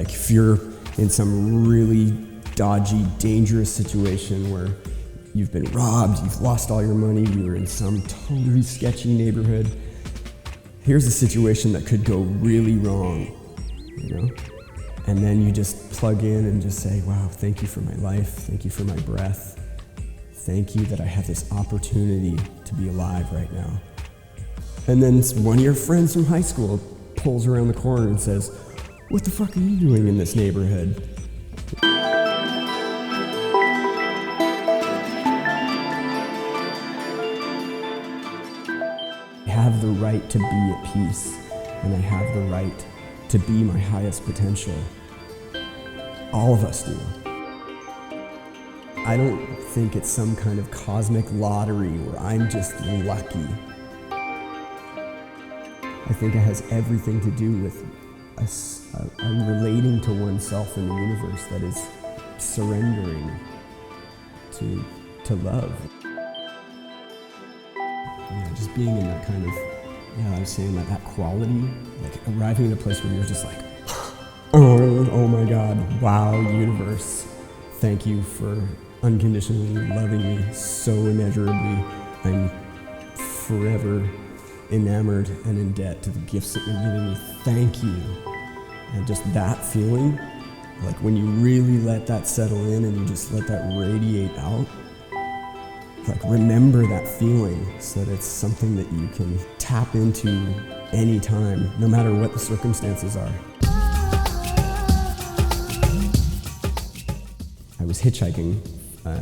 Like if you're in some really dodgy, dangerous situation where you've been robbed, you've lost all your money, you're in some totally sketchy neighborhood, here's a situation that could go really wrong, you know? And then you just plug in and just say, wow, thank you for my life, thank you for my breath, thank you that I have this opportunity to be alive right now. And then one of your friends from high school pulls around the corner and says, what the fuck are you doing in this neighborhood? I have the right to be at peace, and I have the right to be my highest potential. All of us do. I don't think it's some kind of cosmic lottery where I'm just lucky. I think it has everything to do with relating to oneself in the universe that is surrendering to love. Yeah, just being in that kind of, I was saying that quality, like arriving in a place where you're just like, oh my God, wow, universe, thank you for unconditionally loving me so immeasurably. I'm forever enamored and in debt to the gifts that you're giving me. Thank you. And just that feeling, like when you really let that settle in and you just let that radiate out, like remember that feeling so that it's something that you can tap into anytime, no matter what the circumstances are. I was hitchhiking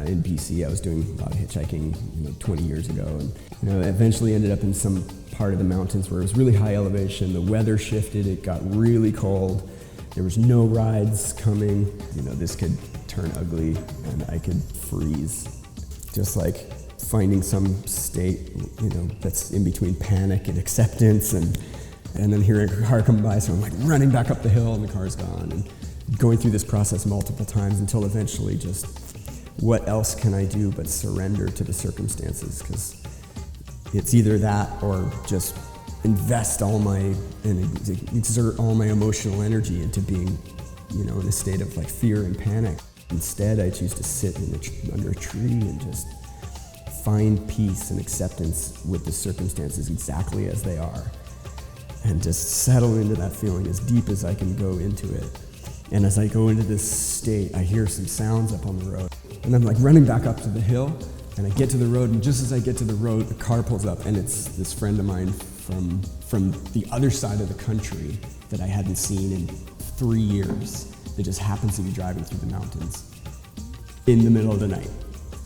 in BC. I was doing a lot of hitchhiking 20 years ago, and eventually ended up in some part of the mountains where it was really high elevation. The weather shifted, it got really cold. There was no rides coming. This could turn ugly and I could freeze. Just like finding some state, that's in between panic and acceptance, and then hearing a car come by, so I'm like running back up the hill and the car's gone, and going through this process multiple times until eventually just, what else can I do but surrender to the circumstances? Because it's either that or just invest and exert all my emotional energy into being, in a state of like fear and panic. Instead, I choose to sit under a tree and just find peace and acceptance with the circumstances exactly as they are, and just settle into that feeling as deep as I can go into it. And as I go into this state, I hear some sounds up on the road, and I'm like running back up to the hill, and I get to the road, and just as I get to the road, the car pulls up, and it's this friend of mine from the other side of the country that I hadn't seen in 3 years, that just happens to be driving through the mountains in the middle of the night.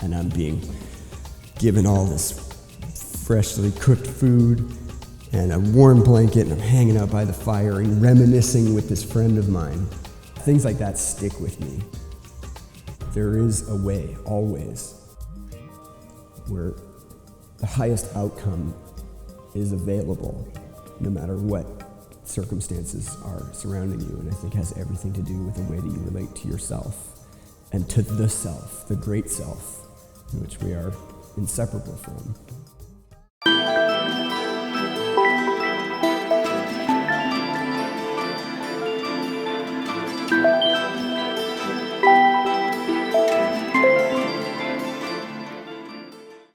And I'm being given all this freshly cooked food and a warm blanket, and I'm hanging out by the fire and reminiscing with this friend of mine. Things like that stick with me. There is a way, always, where the highest outcome is available no matter what circumstances are surrounding you, and I think has everything to do with the way that you relate to yourself and to the self, the great self, which we are inseparable from.